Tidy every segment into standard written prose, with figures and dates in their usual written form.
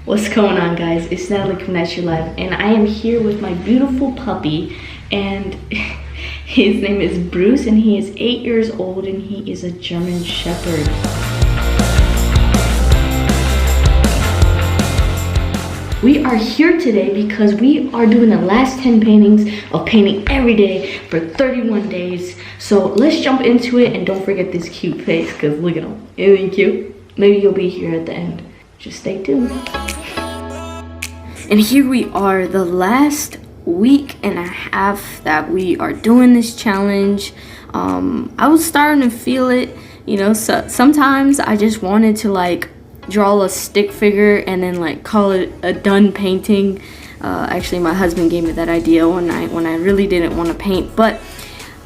What's going on, guys? It's Nataly from That's Your Life, and I am here with my beautiful puppy, and his name is Bruce, and he is 8 years old, and he is a German Shepherd. We are here today because we are doing the last 10 paintings of painting every day for 31 days. So let's jump into it, and don't forget this cute face, because look at him. Isn't he cute? Maybe you'll be here at the end. Just stay tuned. And here we are, the last week and a half that we are doing this challenge. I was starting to feel it, you know. So sometimes I just wanted to like draw a stick figure and then like call it a done painting. Actually, my husband gave me that idea one night when I really didn't want to paint, but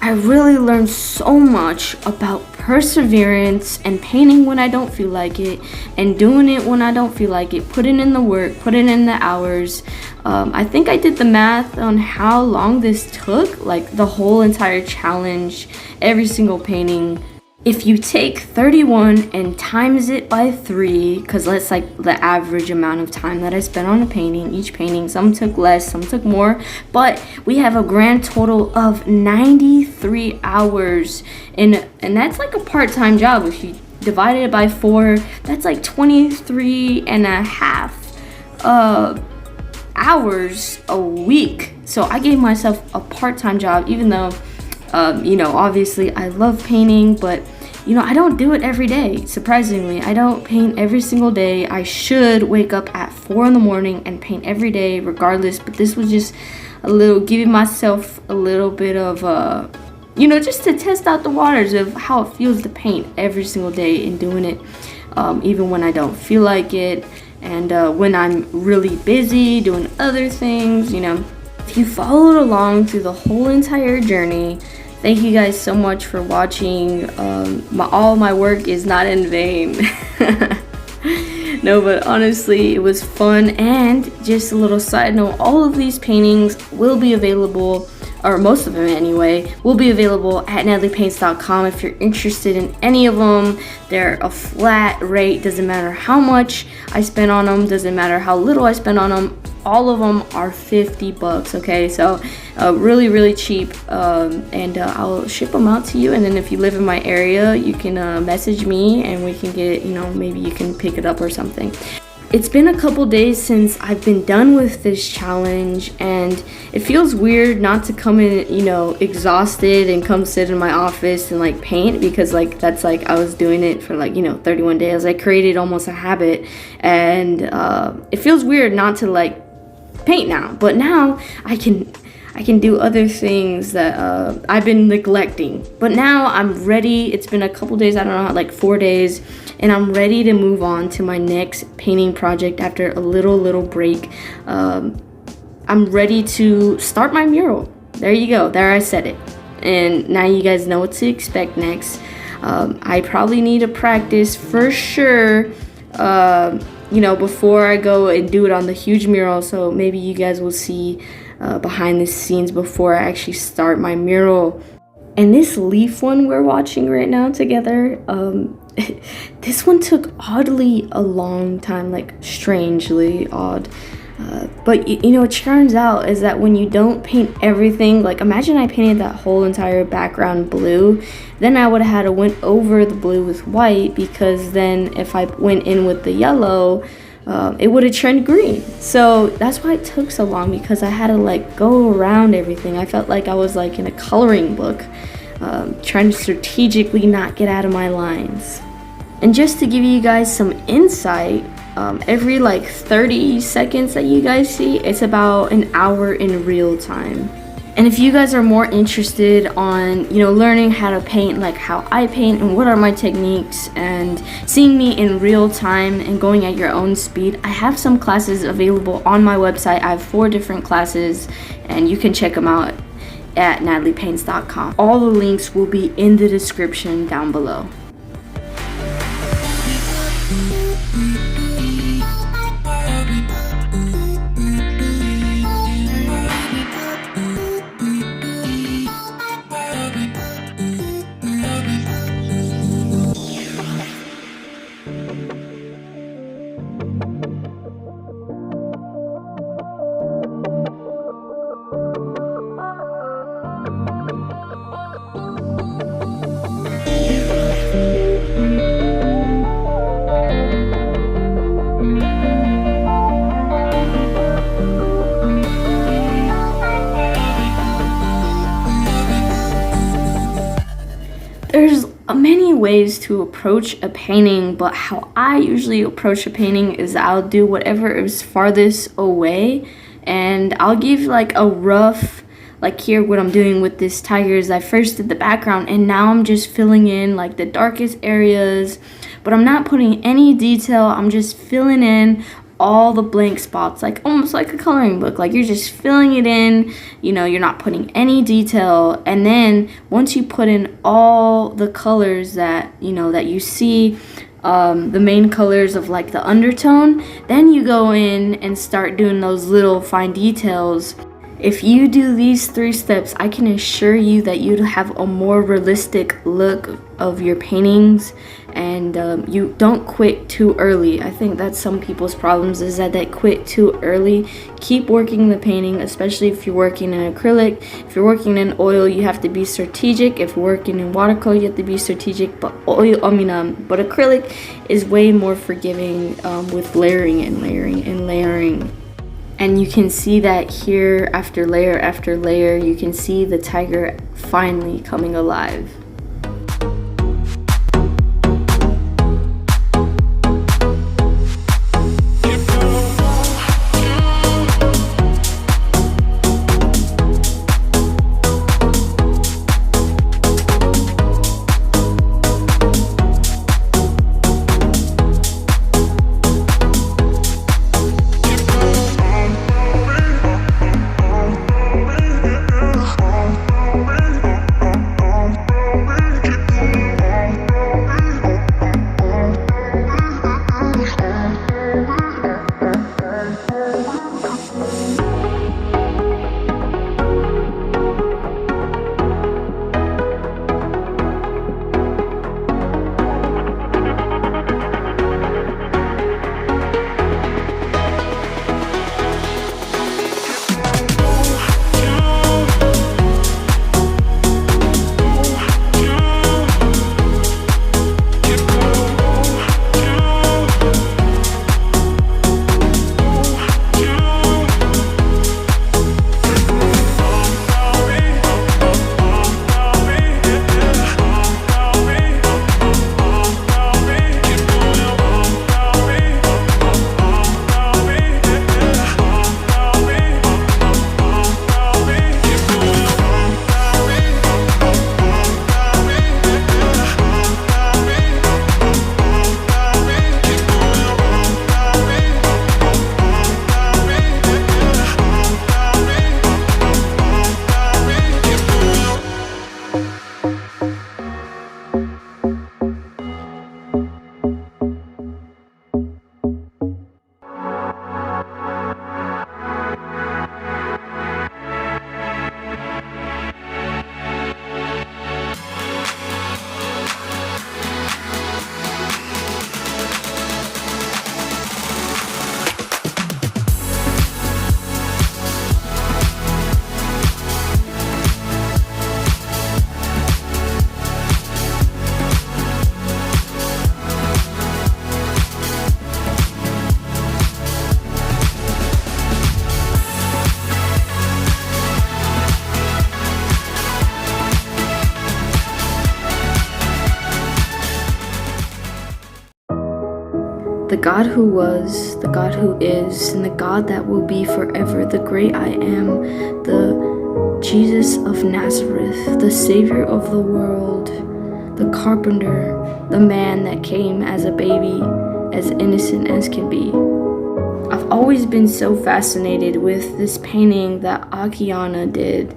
I really learned so much about perseverance and painting when I don't feel like it, and doing it when I don't feel like it, putting in the work, putting in the hours. I think I did the math on how long this took, like the whole entire challenge, every single painting. If you take 31 and times it by 3, because that's like the average amount of time that I spent on a painting, each painting, some took less, some took more, but we have a grand total of 93 hours, and that's like a part-time job. If you divide it by 4, that's like 23 and a half hours a week. So I gave myself a part-time job, even though you know, obviously I love painting, but you know, I don't do it every day. Surprisingly, I don't paint every single day. I should wake up at 4 in the morning and paint every day regardless, but this was just a little, giving myself a little bit of you know, just to test out the waters of how it feels to paint every single day, and doing it even when I don't feel like it, and when I'm really busy doing other things, you know. If you followed along through the whole entire journey, thank you guys so much for watching. All my work is not in vain. No, but honestly, it was fun. And just a little side note, all of these paintings will be available, or most of them anyway, will be available at Natalypaints.com if you're interested in any of them. They're a flat rate, doesn't matter how much I spend on them, doesn't matter how little I spend on them. All of them are 50 bucks, okay? So really, really cheap, and I'll ship them out to you. And then if you live in my area, you can message me and we can get, you know, maybe you can pick it up or something. It's been a couple days since I've been done with this challenge, and it feels weird not to come in, you know, exhausted and come sit in my office and like paint, because like that's like I was doing it for like, you know, 31 days. I created almost a habit, and it feels weird not to like paint now, but now I can do other things that I've been neglecting. But now I'm ready. It's been a couple days, I don't know, like 4 days, and I'm ready to move on to my next painting project after a little break. I'm ready to start my mural. There you go, there I said it. And now you guys know what to expect next. I probably need to practice for sure, you know, before I go and do it on the huge mural. So maybe you guys will see behind the scenes before I actually start my mural. And this leaf one we're watching right now together, this one took oddly a long time, like strangely odd. But you know, it turns out is that when you don't paint everything, like imagine I painted that whole entire background blue, then I would have had to went over the blue with white, because then if I went in with the yellow, it would have turned green. So that's why it took so long, because I had to like go around everything. I felt like I was like in a coloring book, trying to strategically not get out of my lines. And just to give you guys some insight, every like 30 seconds that you guys see, it's about an hour in real time. And if you guys are more interested on, you know, learning how to paint, like how I paint and what are my techniques, and seeing me in real time and going at your own speed, I have some classes available on my website. I have 4 different classes, and you can check them out at Natalypaints.com. All the links will be in the description down below. many ways to approach a painting, but how I usually approach a painting is I'll do whatever is farthest away, and I'll give like a rough, like here what I'm doing with this tiger is I first did the background and now I'm just filling in like the darkest areas, but I'm not putting any detail. I'm just filling in all the blank spots, like almost like a coloring book. Like you're just filling it in, you're not putting any detail. And then once you put in all the colors that that you see, the main colors of like the undertone, then you go in and start doing those little fine details. If you do these 3 steps, I can assure you that you'd have a more realistic look of your paintings, and you don't quit too early. I think that's some people's problems, is that they quit too early. Keep working the painting, especially if you're working in acrylic. If you're working in oil, you have to be strategic. If you're working in watercolor, you have to be strategic. But but acrylic is way more forgiving with layering and layering and layering. And you can see that here, after layer, you can see the tiger finally coming alive. The God who was, the God who is, and the God that will be forever, the great I am, the Jesus of Nazareth, the Savior of the world, the carpenter, the man that came as a baby, as innocent as can be. I've always been so fascinated with this painting that Akiana did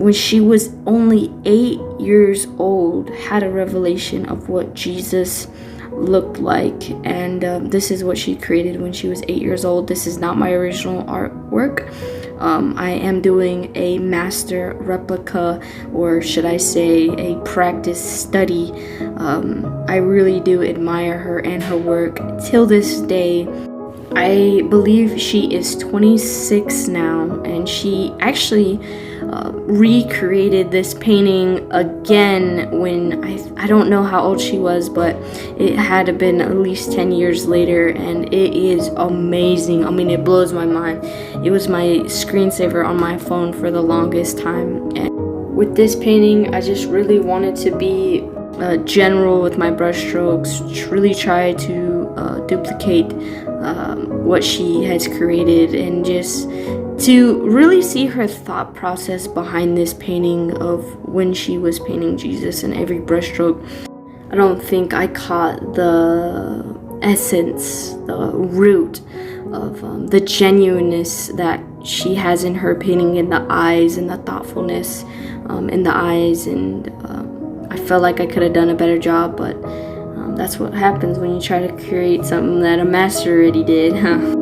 when she was only 8 years old, had a revelation of what Jesus looked like, and this is what she created when she was 8 years old. This is not my original artwork. I am doing a master replica, or should I say a practice study. I really do admire her and her work till this day. I believe she is 26 now, and she actually recreated this painting again when I don't know how old she was, but it had to been at least 10 years later, and it is amazing. I mean, it blows my mind. It was my screensaver on my phone for the longest time, and with this painting I just really wanted to be general with my brush strokes, really try to duplicate what she has created, and just to really see her thought process behind this painting of when she was painting Jesus in every brushstroke. I don't think I caught the essence, the root of the genuineness that she has in her painting, in the eyes and the thoughtfulness in the eyes, and I felt like I could have done a better job, but that's what happens when you try to create something that a master already did, huh?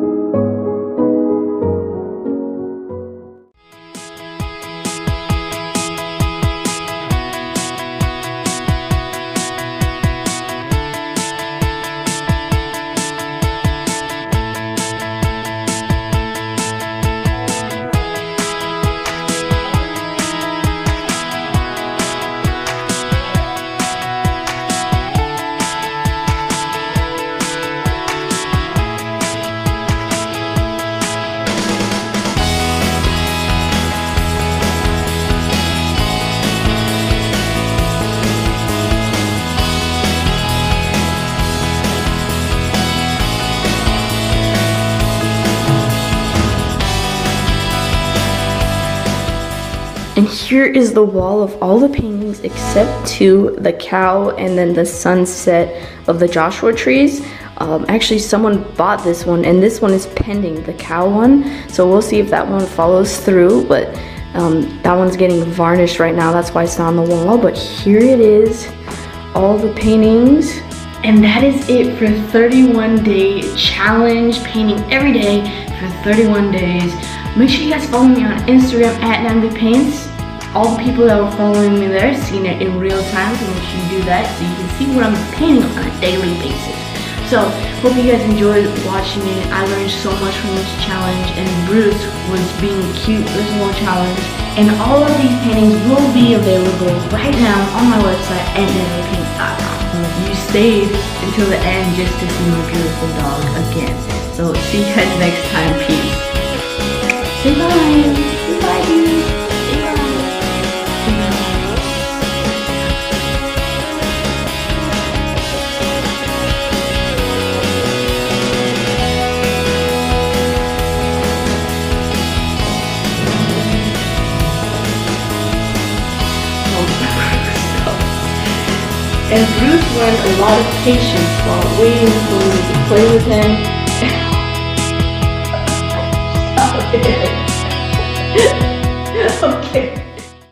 And here is the wall of all the paintings except to the cow and then the sunset of the Joshua trees. Actually, someone bought this one, and this one is pending, the cow one. So we'll see if that one follows through, but that one's getting varnished right now. That's why it's not on the wall, but here it is, all the paintings. And that is it for 31-day challenge, painting every day for 31 days. Make sure you guys follow me on Instagram at Natalypaints. All the people that were following me there, seeing it in real time, so make sure you do that so you can see what I'm painting on a daily basis. So, hope you guys enjoyed watching it. I learned so much from this challenge, and Bruce was being cute this whole challenge. And all of these paintings will be available right now on my website at natalypaints.com. You stayed until the end just to see my beautiful dog again. So, see you guys next time. Peace. Say bye. Say bye, dude. Say bye. And Bruce learned a lot of patience while waiting for me to play with him.